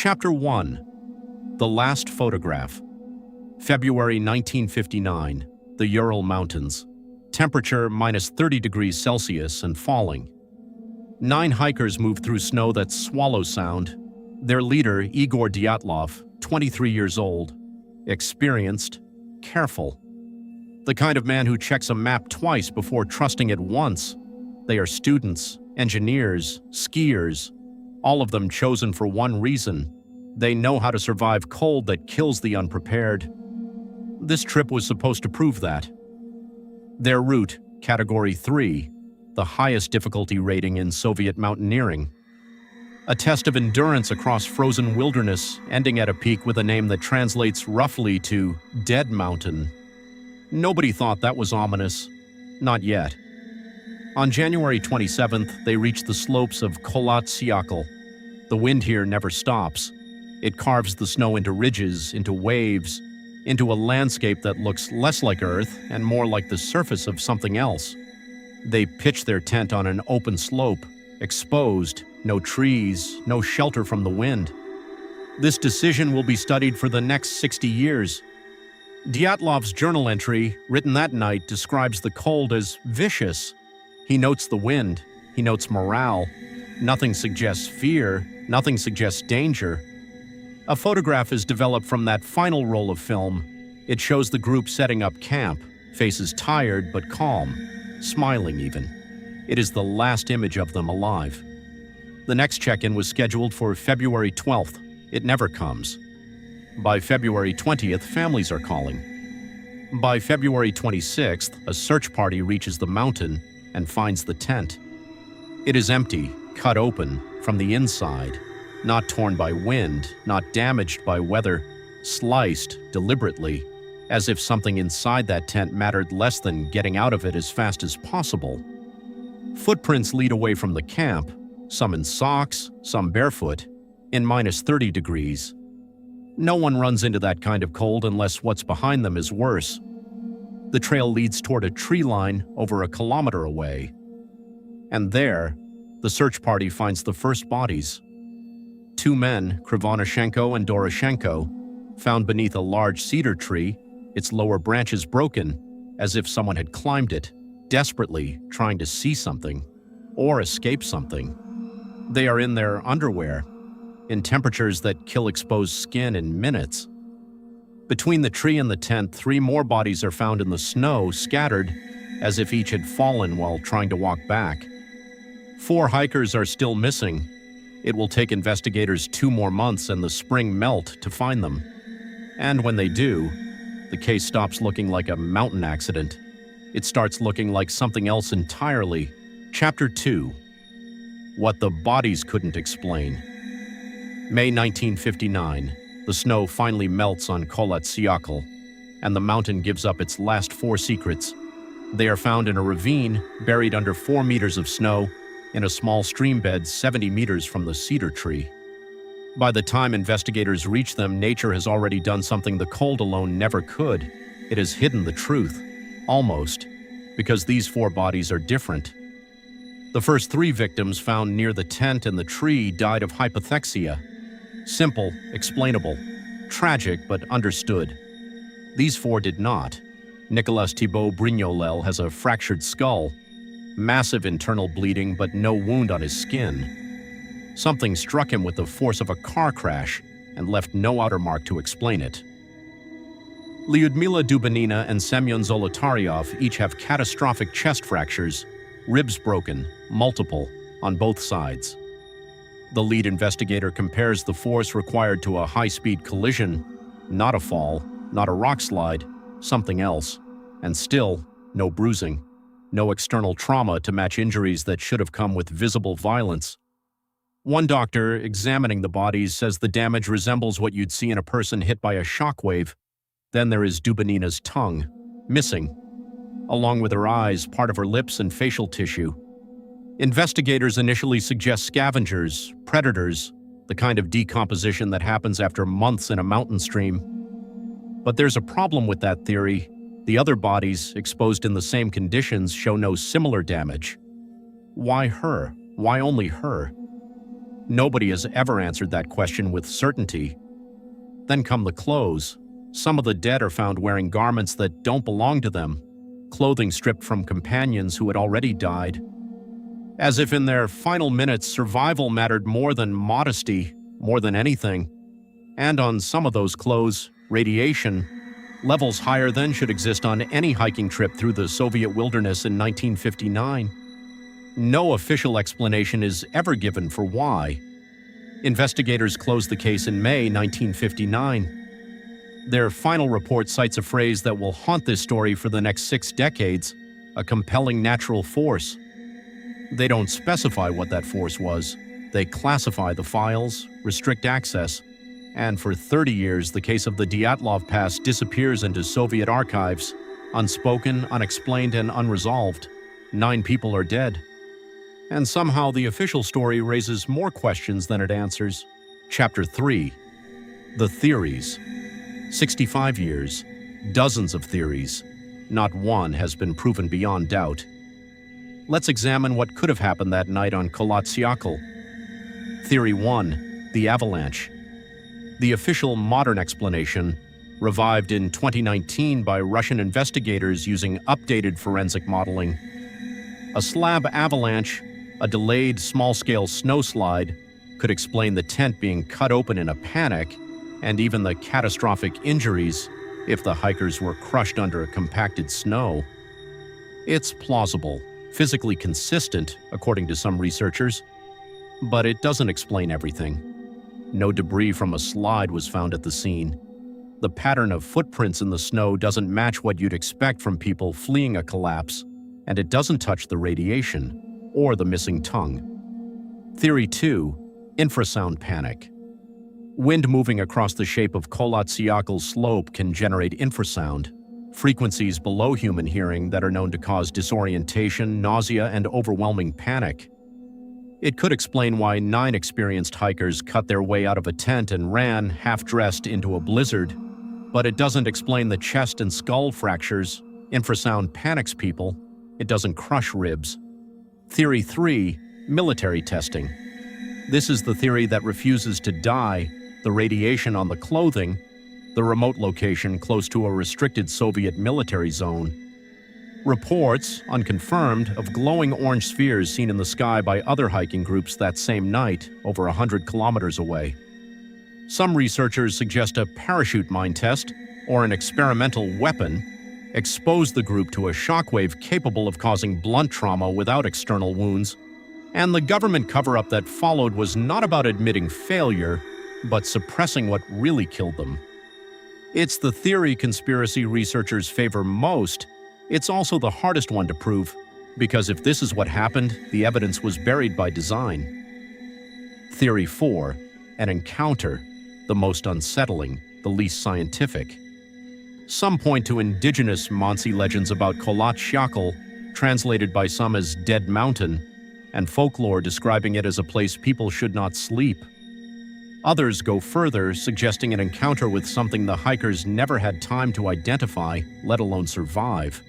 Chapter 1. The Last Photograph. February 1959. The Ural Mountains. Temperature minus 30 degrees Celsius and falling. 9 hikers move through snow that's swallow sound. Their leader, Igor Dyatlov, 23 years old. Experienced, careful. The kind of man who checks a map twice before trusting it once. They are students, engineers, skiers, all of them chosen for one reason. They know how to survive cold that kills the unprepared. This trip was supposed to prove that. Their route, Category 3, the highest difficulty rating in Soviet mountaineering. A test of endurance across frozen wilderness, ending at a peak with a name that translates roughly to Dead Mountain. Nobody thought that was ominous. Not yet. On January 27th, they reached the slopes of Kholat Syakhl. The wind here never stops. It carves the snow into ridges, into waves, into a landscape that looks less like Earth and more like the surface of something else. They pitch their tent on an open slope, exposed, no trees, no shelter from the wind. This decision will be studied for the next 60 years. Dyatlov's journal entry, written that night, describes the cold as vicious. He notes the wind, he notes morale. Nothing suggests fear, nothing suggests danger. A photograph is developed from that final roll of film. It shows the group setting up camp, faces tired but calm, smiling even. It is the last image of them alive. The next check-in was scheduled for February 12th. It never comes. By February 20th, families are calling. By February 26th, a search party reaches the mountain and finds the tent. It is empty, cut open from the inside, not torn by wind, not damaged by weather, sliced deliberately, as if something inside that tent mattered less than getting out of it as fast as possible. Footprints lead away from the camp, some in socks, some barefoot, in minus 30 degrees. No one runs into that kind of cold unless what's behind them is worse. The trail leads toward a tree line over a kilometer away. And there, the search party finds the first bodies. 2 men, Krivonishenko and Doroshenko, found beneath a large cedar tree, its lower branches broken, as if someone had climbed it, desperately trying to see something, or escape something. They are in their underwear, in temperatures that kill exposed skin in minutes. Between the tree and the tent, 3 more bodies are found in the snow, scattered, as if each had fallen while trying to walk back. 4 hikers are still missing. It will take investigators 2 more months and the spring melt to find them. And when they do, the case stops looking like a mountain accident. It starts looking like something else entirely. Chapter 2. What the bodies couldn't explain. May 1959. The snow finally melts on Kholat Syakhl, and the mountain gives up its last 4 secrets. They are found in a ravine, buried under 4 meters of snow, in a small stream bed 70 meters from the cedar tree. By the time investigators reach them, nature has already done something the cold alone never could. It has hidden the truth, almost, because these 4 bodies are different. The first 3 victims found near the tent and the tree died of hypothexia. Simple, explainable, tragic, but understood. These 4 did not. Nicolas Thibault Brignolel has a fractured skull, massive internal bleeding, but no wound on his skin. Something struck him with the force of a car crash and left no outer mark to explain it. Lyudmila Dubanina and Semyon Zolotaryov each have catastrophic chest fractures, ribs broken, multiple, on both sides. The lead investigator compares the force required to a high-speed collision, not a fall, not a rock slide, something else, and still, no bruising, no external trauma to match injuries that should have come with visible violence. One doctor, examining the bodies, says the damage resembles what you'd see in a person hit by a shockwave. Then there is Dubanina's tongue, missing, along with her eyes, part of her lips, and facial tissue. Investigators initially suggest scavengers, predators, the kind of decomposition that happens after months in a mountain stream. But there's a problem with that theory. The other bodies, exposed in the same conditions, show no similar damage. Why her? Why only her? Nobody has ever answered that question with certainty. Then come the clothes. Some of the dead are found wearing garments that don't belong to them, clothing stripped from companions who had already died. As if in their final minutes, survival mattered more than modesty, more than anything. And on some of those clothes, radiation, levels higher than should exist on any hiking trip through the Soviet wilderness in 1959. No official explanation is ever given for why. Investigators closed the case in May 1959. Their final report cites a phrase that will haunt this story for the next 6 decades, a compelling natural force. They don't specify what that force was. They classify the files, restrict access, and for 30 years the case of the Dyatlov Pass disappears into Soviet archives, unspoken, unexplained, and unresolved. 9 people are dead. And somehow the official story raises more questions than it answers. Chapter 3. The Theories. 65 years, dozens of theories. Not one has been proven beyond doubt. Let's examine what could have happened that night on Kholat Syakhl. Theory 1. The Avalanche. The official modern explanation, revived in 2019 by Russian investigators using updated forensic modeling. A slab avalanche, a delayed small-scale snowslide, could explain the tent being cut open in a panic, and even the catastrophic injuries if the hikers were crushed under compacted snow. It's plausible, physically consistent, according to some researchers, but it doesn't explain everything. No debris from a slide was found at the scene. The pattern of footprints in the snow doesn't match what you'd expect from people fleeing a collapse, and it doesn't touch the radiation or the missing tongue. Theory 2. Infrasound panic. Wind moving across the shape of Kholat Syakhl's slope can generate infrasound, frequencies below human hearing that are known to cause disorientation, nausea, and overwhelming panic. It could explain why 9 experienced hikers cut their way out of a tent and ran, half-dressed, into a blizzard. But it doesn't explain the chest and skull fractures. Infrasound panics people. It doesn't crush ribs. Theory 3. Military testing. This is the theory that refuses to die, the radiation on the clothing, the remote location close to a restricted Soviet military zone. Reports, unconfirmed, of glowing orange spheres seen in the sky by other hiking groups that same night, over 100 kilometers away. Some researchers suggest a parachute mine test, or an experimental weapon, exposed the group to a shockwave capable of causing blunt trauma without external wounds. And the government cover-up that followed was not about admitting failure, but suppressing what really killed them. It's the theory conspiracy researchers favor most. It's also the hardest one to prove, because if this is what happened, the evidence was buried by design. Theory 4. An encounter, the most unsettling, the least scientific. Some point to indigenous Mansi legends about Kholat Syakhl, translated by some as Dead Mountain, and folklore describing it as a place people should not sleep. Others go further, suggesting an encounter with something the hikers never had time to identify, let alone survive.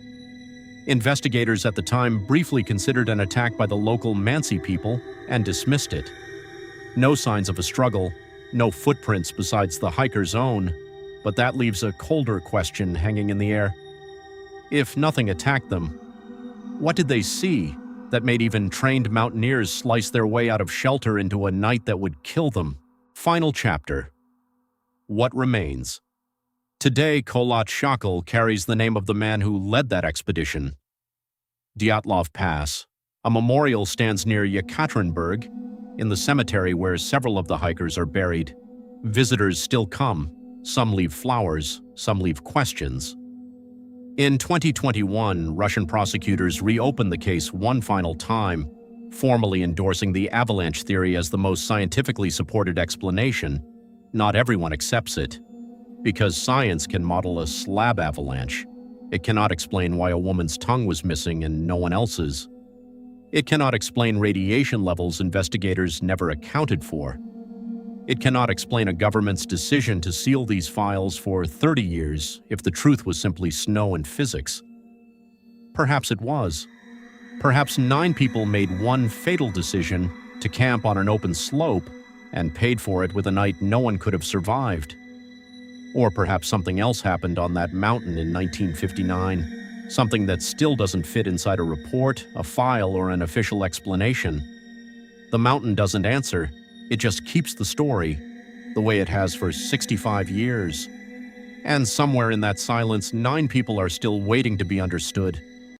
Investigators at the time briefly considered an attack by the local Mansi people and dismissed it. No signs of a struggle, no footprints besides the hikers' own, but that leaves a colder question hanging in the air. If nothing attacked them, what did they see that made even trained mountaineers slice their way out of shelter into a night that would kill them? Final chapter. What remains? Today, Kholat Syakhl carries the name of the man who led that expedition. Dyatlov Pass. A memorial stands near Yekaterinburg, in the cemetery where several of the hikers are buried. Visitors still come. Some leave flowers, some leave questions. In 2021, Russian prosecutors reopened the case one final time, formally endorsing the avalanche theory as the most scientifically supported explanation. Not everyone accepts it. Because science can model a slab avalanche, it cannot explain why a woman's tongue was missing and no one else's. It cannot explain radiation levels investigators never accounted for. It cannot explain a government's decision to seal these files for 30 years if the truth was simply snow and physics. Perhaps it was. Perhaps 9 people made one fatal decision to camp on an open slope and paid for it with a night no one could have survived. Or perhaps something else happened on that mountain in 1959, something that still doesn't fit inside a report, a file, or an official explanation. The mountain doesn't answer, it just keeps the story, the way it has for 65 years. And somewhere in that silence, 9 people are still waiting to be understood.